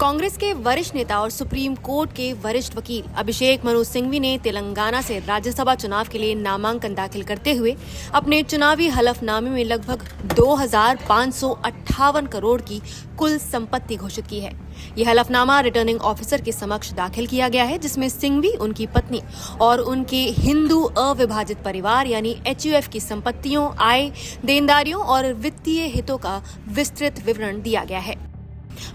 कांग्रेस के वरिष्ठ नेता और सुप्रीम कोर्ट के वरिष्ठ वकील अभिषेक मनु सिंघवी ने तेलंगाना से राज्यसभा चुनाव के लिए नामांकन दाखिल करते हुए अपने चुनावी हलफनामे में लगभग 2,558 करोड़ की कुल संपत्ति घोषित की है। यह हलफनामा रिटर्निंग ऑफिसर के समक्ष दाखिल किया गया है, जिसमें सिंघवी, उनकी पत्नी और उनके हिंदू अविभाजित परिवार यानी HUF की संपत्तियों, आय, देनदारियों और वित्तीय हितों का विस्तृत विवरण दिया गया है।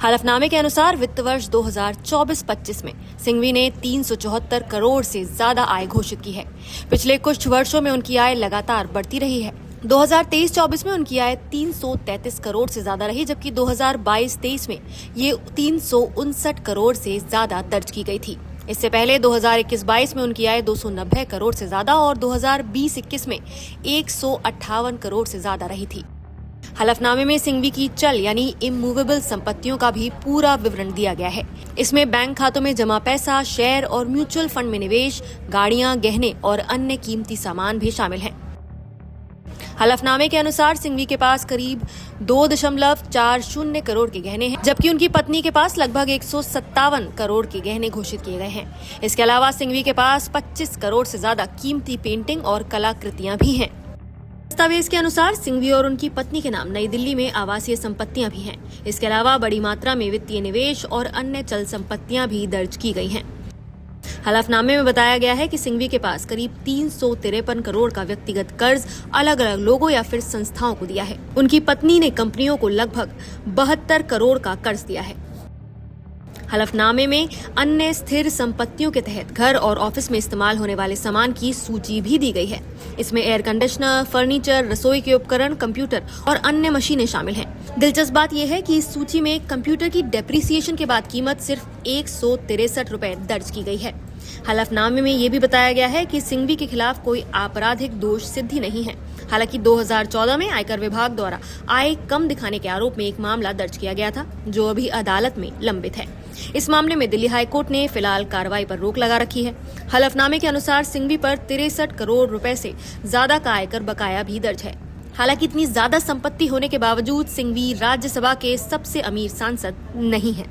हलफनामे के अनुसार वित्त वर्ष 2024-25 में सिंघवी ने 374 करोड़ से ज्यादा आय घोषित की है। पिछले कुछ वर्षों में उनकी आय लगातार बढ़ती रही है। 2023-24 में उनकी आय 333 करोड़ से ज्यादा रही, जबकि 2022-23 में ये 359 करोड़ से ज्यादा दर्ज की गई थी। इससे पहले 2021-22 में उनकी आय 290 करोड़ से ज्यादा और 2020-21 में 158 करोड़ से ज्यादा रही थी। हलफनामे में सिंघवी की चल यानी इमूवेबल संपत्तियों का भी पूरा विवरण दिया गया है। इसमें बैंक खातों में जमा पैसा, शेयर और म्यूचुअल फंड में निवेश, गाड़ियां, गहने और अन्य कीमती सामान भी शामिल हैं। हलफनामे के अनुसार सिंघवी के पास करीब 2.40 करोड़ के गहने हैं, जबकि उनकी पत्नी के पास लगभग 157 करोड़ के गहने घोषित किए गए हैं। इसके अलावा सिंघवी के पास 25 करोड़ से ज्यादा कीमती पेंटिंग और कलाकृतियां भी हैं। दस्तावेज के अनुसार सिंघवी और उनकी पत्नी के नाम नई दिल्ली में आवासीय संपत्तियां भी हैं। इसके अलावा बड़ी मात्रा में वित्तीय निवेश और अन्य चल संपत्तियां भी दर्ज की गई हैं। हलफनामे में बताया गया है कि सिंघवी के पास करीब 353 करोड़ का व्यक्तिगत कर्ज अलग अलग लोगों या फिर संस्थाओं को दिया है। उनकी पत्नी ने कंपनियों को लगभग 72 करोड़ का कर्ज दिया है। हलफनामे में अन्य स्थिर संपत्तियों के तहत घर और ऑफिस में इस्तेमाल होने वाले सामान की सूची भी दी गई है। इसमें एयर कंडीशनर, फर्नीचर, रसोई के उपकरण, कंप्यूटर और अन्य मशीनें शामिल हैं। दिलचस्प बात यह है कि इस सूची में कंप्यूटर की डेप्रिसिएशन के बाद कीमत सिर्फ 163 रुपए दर्ज की गई है। हलफनामे में यह भी बताया गया है कि सिंघवी के खिलाफ कोई आपराधिक दोष सिद्धि नहीं है। हालांकि 2014 में आयकर विभाग द्वारा आय कम दिखाने के आरोप में एक मामला दर्ज किया गया था, जो अभी अदालत में लंबित है। इस मामले में दिल्ली हाई कोर्ट ने फिलहाल कार्रवाई पर रोक लगा रखी है। हलफनामे के अनुसार सिंघवी पर 63 करोड़ रुपए से ज्यादा का आयकर बकाया भी दर्ज है। हालांकि इतनी ज्यादा संपत्ति होने के बावजूद सिंघवी राज्यसभा के सबसे अमीर सांसद नहीं है।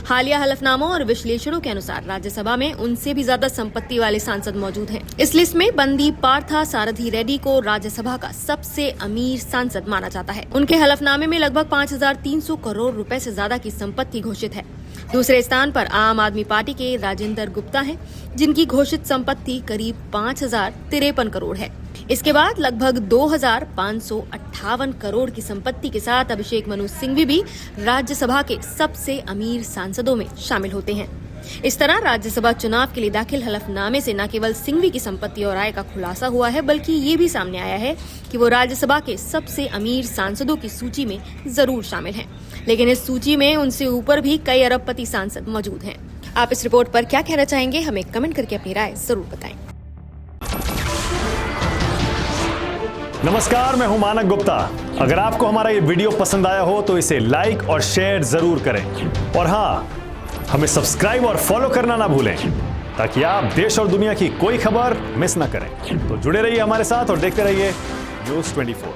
हालिया हलफनामों और विश्लेषणों के अनुसार राज्यसभा में उनसे भी ज्यादा संपत्ति वाले सांसद मौजूद हैं। इस लिस्ट में बंदी पार्था सारथी रेड्डी को राज्यसभा का सबसे अमीर सांसद माना जाता है। उनके हलफनामे में लगभग 5,300 करोड़ रुपए से ज्यादा की संपत्ति घोषित है। दूसरे स्थान पर आम आदमी पार्टी के राजेंद्र गुप्ता हैं, जिनकी घोषित संपत्ति करीब 5,053 करोड़ है। इसके बाद लगभग 2,558 करोड़ की संपत्ति के साथ अभिषेक मनु सिंघवी भी राज्यसभा के सबसे अमीर सांसदों में शामिल होते हैं। इस तरह राज्यसभा चुनाव के लिए दाखिल हलफनामे से न केवल सिंघवी की संपत्ति और आय का खुलासा हुआ है, बल्कि ये भी सामने आया है कि वो राज्यसभा के सबसे अमीर सांसदों की सूची में जरूर शामिल हैं। लेकिन इस सूची में उनसे ऊपर भी कई अरबपति सांसद मौजूद हैं। आप इस रिपोर्ट पर क्या कहना चाहेंगे? हमें कमेंट करके अपनी राय जरूर बताएं। नमस्कार, मैं हूं मानक गुप्ता। अगर आपको हमारा ये वीडियो पसंद आया हो तो इसे लाइक और शेयर जरूर करें, और हाँ, हमें सब्सक्राइब और फॉलो करना ना भूलें, ताकि आप देश और दुनिया की कोई खबर मिस ना करें। तो जुड़े रहिए हमारे साथ और देखते रहिए न्यूज़ 24।